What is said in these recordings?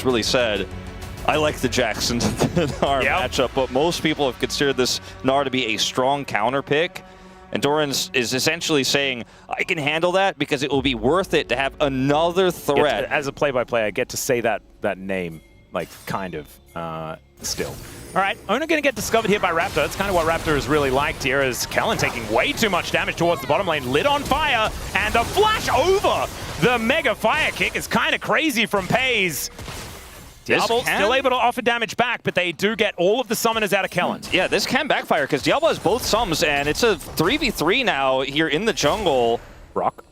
really said, I like the Jackson in our matchup, but most people have considered this Gnar to be a strong counter pick. And Doran is essentially saying, I can handle that because it will be worth it to have another threat. As a play-by-play, I get to say that name, like, kind of, still. All right, Oner going to get discovered here by Raptor. That's kind of what Raptor has really liked here, as Kellin taking way too much damage towards the bottom lane, lit on fire, and the flash over the mega fire kick is kind of crazy from Peyz. Diable still able to offer damage back, but they do get all of the summoners out of Kellin. Yeah, this can backfire because Diable has both sums, and it's a 3v3 now here in the jungle. Rock.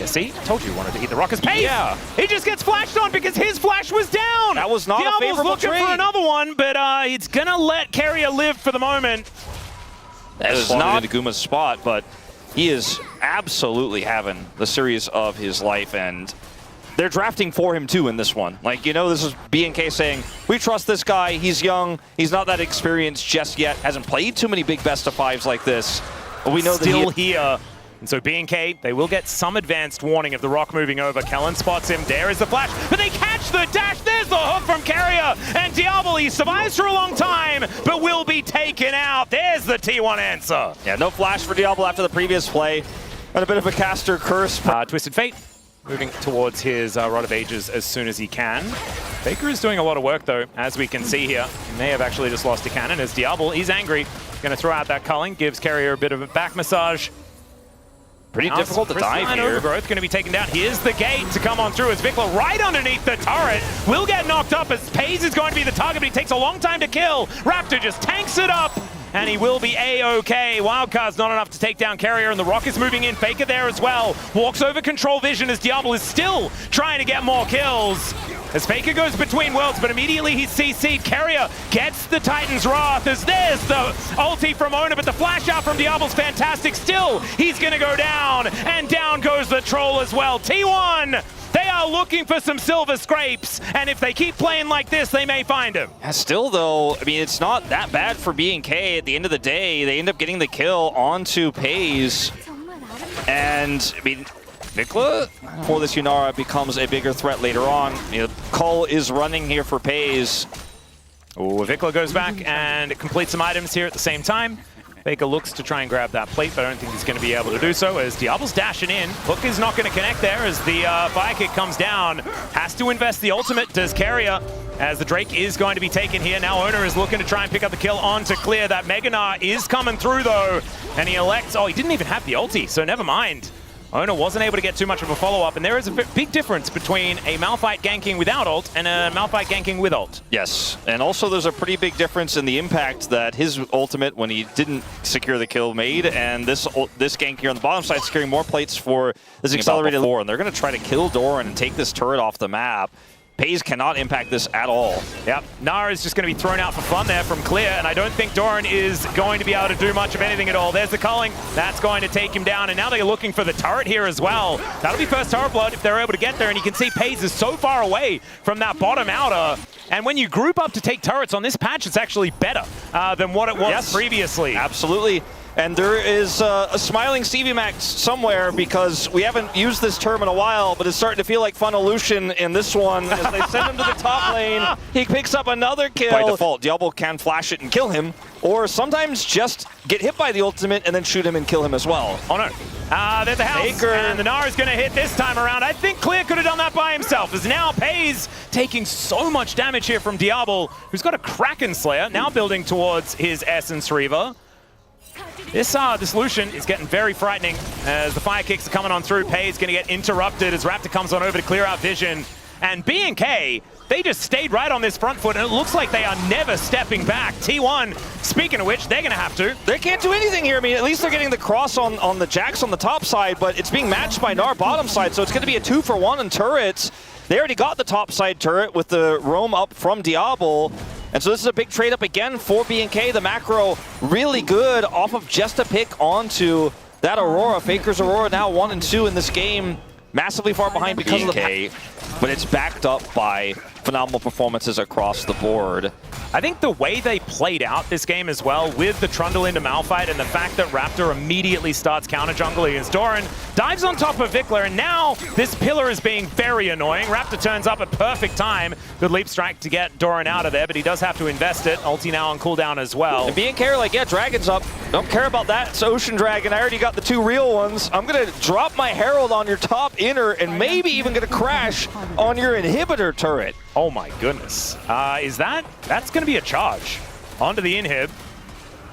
See? Told you wanted to eat the rock as Peyz. Yeah. He just gets flashed on because his flash was down. That was not a favorable looking trade. for another one, but it's going to let Keria live for the moment. That is not into Guma's spot, but he is absolutely having the series of his life, and they're drafting for him too in this one. Like, you know, this is BNK saying, we trust this guy, he's young, he's not that experienced just yet, hasn't played too many big best of fives like this. But we know still that here. And so BNK, they will get some advanced warning of the rock moving over. Kellin spots him. There is the flash, but they catch the dash. There's the hook from Keria. And Diable, he survives for a long time, but will be taken out. There's the T1 answer. Yeah, no flash for Diable after the previous play. And a bit of a caster curse. Twisted Fate moving towards his Rod of Ages as soon as he can. Faker is doing a lot of work, though, as we can see here. He may have actually just lost a cannon as Diable, he's angry. Going to throw out that culling, gives Keria a bit of a back massage. Pretty difficult to dive here. Overgrowth going to be taken down. Here's the gate to come on through as VicLa right underneath the turret will get knocked up as Peyz is going to be the target, but he takes a long time to kill. Raptor just tanks it up, and he will be A-OK. Wildcard's not enough to take down Keria, and the rock is moving in. Faker there as well. Walks over control vision as Diable is still trying to get more kills. As Faker goes between worlds, but immediately he's CC'd. Keria gets the Titan's Wrath as there's the ulti from Oner, but the flash out from Diable's fantastic. Still, he's going to go down, and down goes the troll as well. T1, they are looking for some silver scrapes, and if they keep playing like this, they may find him. Yeah, still, though, I mean, it's not that bad for BNK. At the end of the day, they end up getting the kill onto Peyz. And, I mean, VicLa for this Yunara becomes a bigger threat later on. You know, Cull is running here for Peyz. Ooh, VicLa goes back and completes some items here at the same time. Faker looks to try and grab that plate, but I don't think he's going to be able to do so as Diable's dashing in. Hook is not going to connect there as the fire kick comes down. Has to invest the ultimate, does Keria, as the Drake is going to be taken here. Now Oner is looking to try and pick up the kill onto Clear. That Mega Gnar is coming through though, and he elects, oh, he didn't even have the ulti, so never mind. Oner wasn't able to get too much of a follow-up, and there is a big difference between a Malphite ganking without ult and a Malphite ganking with ult. Yes, and also there's a pretty big difference in the impact that his ultimate, when he didn't secure the kill, made, and this gank here on the bottom side securing more plates for this accelerated war, and they're going to try to kill Doran and take this turret off the map. Peyz cannot impact this at all. Yep, Gnar is just going to be thrown out for fun there from Clear, and I don't think Doran is going to be able to do much of anything at all. There's the culling. That's going to take him down, and now they're looking for the turret here as well. That'll be first turret blood if they're able to get there, and you can see Peyz is so far away from that bottom outer. And when you group up to take turrets on this patch, it's actually better than what it was previously. Absolutely. And there is a smiling Stevie Max somewhere because we haven't used this term in a while, but it's starting to feel like Funelution in this one as they send him to the top lane. He picks up another kill. By default, Diable can flash it and kill him, or sometimes just get hit by the ultimate and then shoot him and kill him as well. Oh no. There's the house, Faker. And the Gnar is going to hit this time around. I think Clear could have done that by himself, as now Peyz taking so much damage here from Diable, who's got a Kraken Slayer, now building towards his Essence Reaver. This Lucian is getting very frightening as the fire kicks are coming on through. Peyz going to get interrupted as Raptor comes on over to clear out vision. And BNK, they just stayed right on this front foot, and it looks like they are never stepping back. T1, speaking of which, they're going to have to. They can't do anything here. I mean, at least they're getting the cross on the Jax on the top side, but it's being matched by Gnar bottom side, so it's going to be a 2-for-1 in turrets. They already got the top side turret with the roam up from Diable. And so this is a big trade up again for BNK. The macro really good off of just a pick onto that Aurora. Faker's Aurora now 1 and 2 in this game. Massively far behind because of the but it's backed up by phenomenal performances across the board. I think the way they played out this game as well, with the Trundle into Malphite and the fact that Raptor immediately starts counter jungle against Doran, dives on top of VicLa, and now this pillar is being very annoying. Raptor turns up at perfect time. Good leap strike to get Doran out of there, but he does have to invest it. Ulti now on cooldown as well. And BNK are like, yeah, Dragon's up. Don't care about that. It's Ocean Dragon. I already got the 2 real ones. I'm going to drop my Herald on your top inner and maybe even going to crash on your inhibitor turret. Oh my goodness. That's going to be a charge onto the inhib.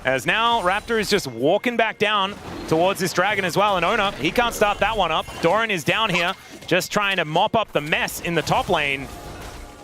As now Raptor is just walking back down towards this Dragon as well. And Oner, he can't start that one up. Doran is down here, just trying to mop up the mess in the top lane.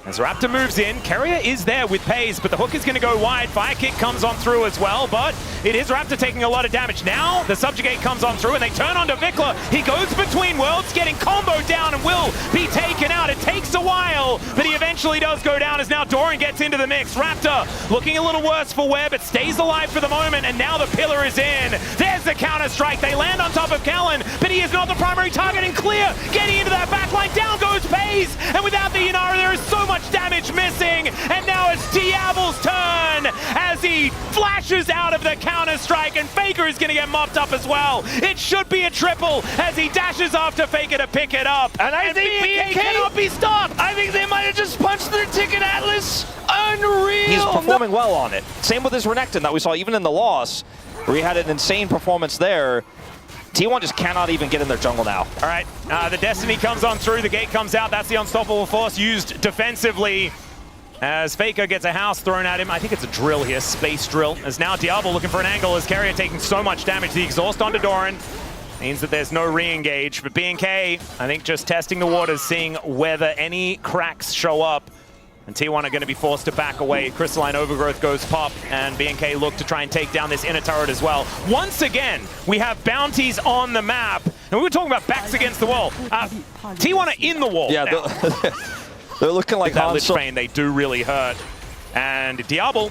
As Raptor moves in, Keria is there with Peyz, but the hook is going to go wide. Fire kick comes on through as well, but it is Raptor taking a lot of damage. Now the subjugate comes on through and they turn onto VicLa. He goes between worlds, getting comboed down and will be taken out. It takes a while, but he eventually does go down as now Doran gets into the mix. Raptor looking a little worse for wear, but stays alive for the moment, and now the pillar is in. There's the counter strike. They land on top of Kellin, but he is not the primary target, and Clear getting into that backline. Down goes Peyz, and without the Inara there is so much damage missing, and now it's Diable's turn as he flashes out of the counter-strike, and Faker is going to get mopped up as well. It should be a triple as he dashes after Faker to pick it up. And I think BNK cannot be stopped. I think they might have just punched their ticket, Atlas. Unreal. He's performing well on it. Same with his Renekton that we saw even in the loss, where he had an insane performance there. T1 just cannot even get in their jungle now. All right, the Destiny comes on through, the gate comes out. That's the unstoppable force used defensively as Faker gets a house thrown at him. I think it's a drill here, space drill. As now Diable looking for an angle as Keria taking so much damage. The exhaust onto Doran means that there's no re-engage. But BNK, I think just testing the waters, seeing whether any cracks show up. And T1 are going to be forced to back away. Crystalline Overgrowth goes pop, and BNK look to try and take down this inner turret as well. Once again, we have bounties on the map. And we were talking about backs against the wall. T1 are in the wall now. They're looking like that Lich Bane, they do really hurt. And Diable,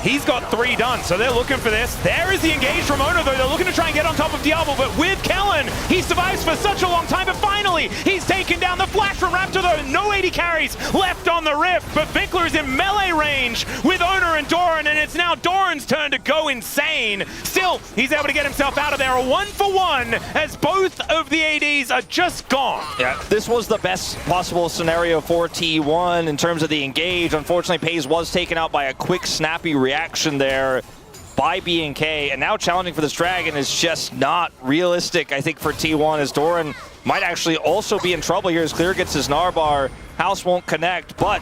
he's got 3 done, so they're looking for this. There is the engage from Oner, though. They're looking to try and get on top of Diable, but with Kellin, he survives for such a long time, but finally, he's taken down. The flash from Raptor, though. No 80 carries left on the rift, but VicLa is in melee range with Oner and Doran, and it's now Doran's turn to go insane. Still, he's able to get himself out of there. A 1-for-1 as both of the ADs are just gone. Yeah, this was the best possible scenario for T1 in terms of the engage. Unfortunately, Peyz was taken out by a quick, snappy reaction there by BNK, and now challenging for this Dragon is just not realistic, I think, for T1, as Doran might actually also be in trouble here as Clear gets his Narbar. House won't connect, but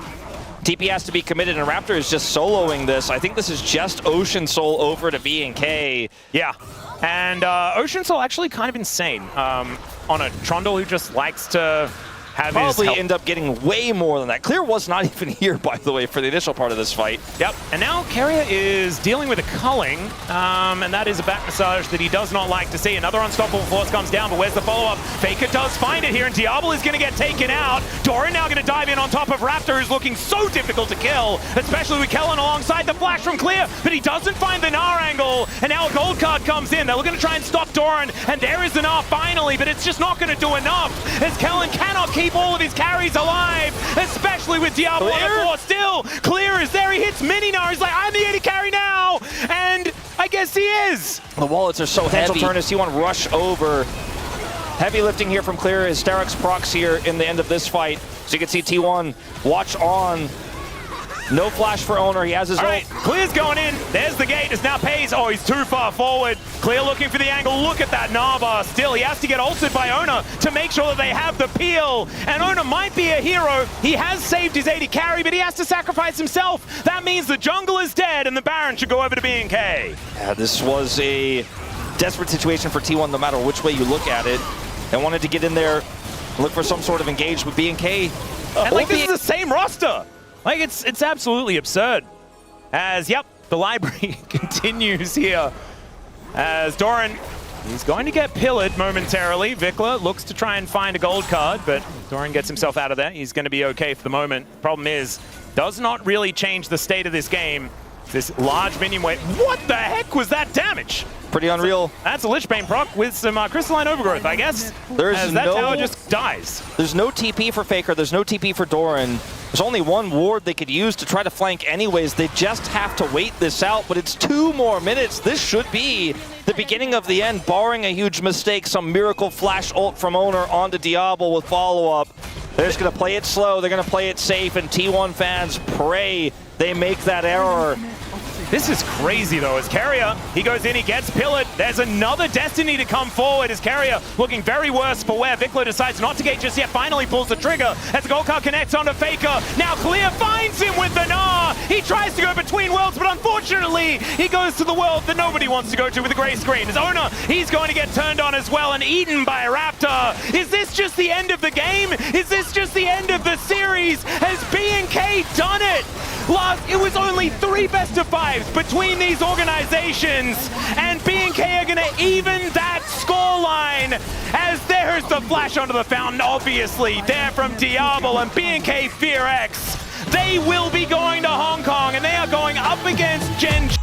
TP has to be committed, and Raptor is just soloing this. I think this is just Ocean Soul over to BNK. Yeah, and Ocean Soul actually kind of insane on a Trundle who just likes to have probably end up getting way more than that. Clear was not even here, by the way, for the initial part of this fight. Yep, and now Keria is dealing with a culling, and that is a back massage that he does not like to see. Another unstoppable force comes down, but where's the follow-up? Faker does find it here, and Diable is going to get taken out. Doran now going to dive in on top of Raptor, who's looking so difficult to kill, especially with Kellin alongside. The flash from Clear, but he doesn't find the Gnar angle, and now a gold card comes in. They're looking to try and stop Doran, and there is the Gnar finally, but it's just not going to do enough, as Kellin cannot keep all of his carries alive, especially with Diable on the floor. Still, Clear is there. He hits Mini Gnar. He's like, I'm the AD carry now, and I guess he is. The wallets are so heavy. Potential turn as T1 rush over. Heavy lifting here from Clear. Hysterics procs here in the end of this fight. So you can see T1 watch on. No flash for Oner. He has his ult. Clear's going in. There's the gate. It's now Peyz. Oh, he's too far forward. Clear looking for the angle. Look at that Narbar. Still, he has to get ulted by Oner to make sure that they have the peel. And Oner might be a hero. He has saved his AD carry, but he has to sacrifice himself. That means the jungle is dead, and the Baron should go over to BNK. Yeah, this was a desperate situation for T1, no matter which way you look at it. They wanted to get in there, look for some sort of engage with BNK. And like, this is the same roster. Like, it's absolutely absurd. As, yep, the library continues here. As Doran, he's going to get pillared momentarily. VicLa looks to try and find a gold card, but Doran gets himself out of there. He's going to be okay for the moment. Problem is, does not really change the state of this game. This large minion wave. What the heck was that damage? Pretty unreal. That's a Lich Bane proc with some Crystalline Overgrowth, I guess. There's that tower just dies. There's no TP for Faker. There's no TP for Doran. There's only one ward they could use to try to flank anyways. They just have to wait this out, but it's 2 more minutes. This should be the beginning of the end, barring a huge mistake, some miracle flash ult from Oner onto Diable with follow-up. They're just going to play it slow, they're going to play it safe, and T1 fans pray they make that error. This is crazy, though, as Keria, he goes in, he gets Pillared. There's another Destiny to come forward as Keria looking very worse for where VicLa decides not to gate just yet, finally pulls the trigger as the gold card connects onto Faker. Now Clear finds him with the Gnar. He tries to go between worlds, but unfortunately, he goes to the world that nobody wants to go to with the gray screen. As Oner, he's going to get turned on as well and eaten by Raptor. Is this just the end of the game? Is this just the end of the series? Has BNK done it? It was only 3 best of 5s between these organizations, and BNK are going to even that scoreline as there's the flash onto the fountain, obviously, there from Diable and BNK FEARX. They will be going to Hong Kong, and they are going up against Gen G.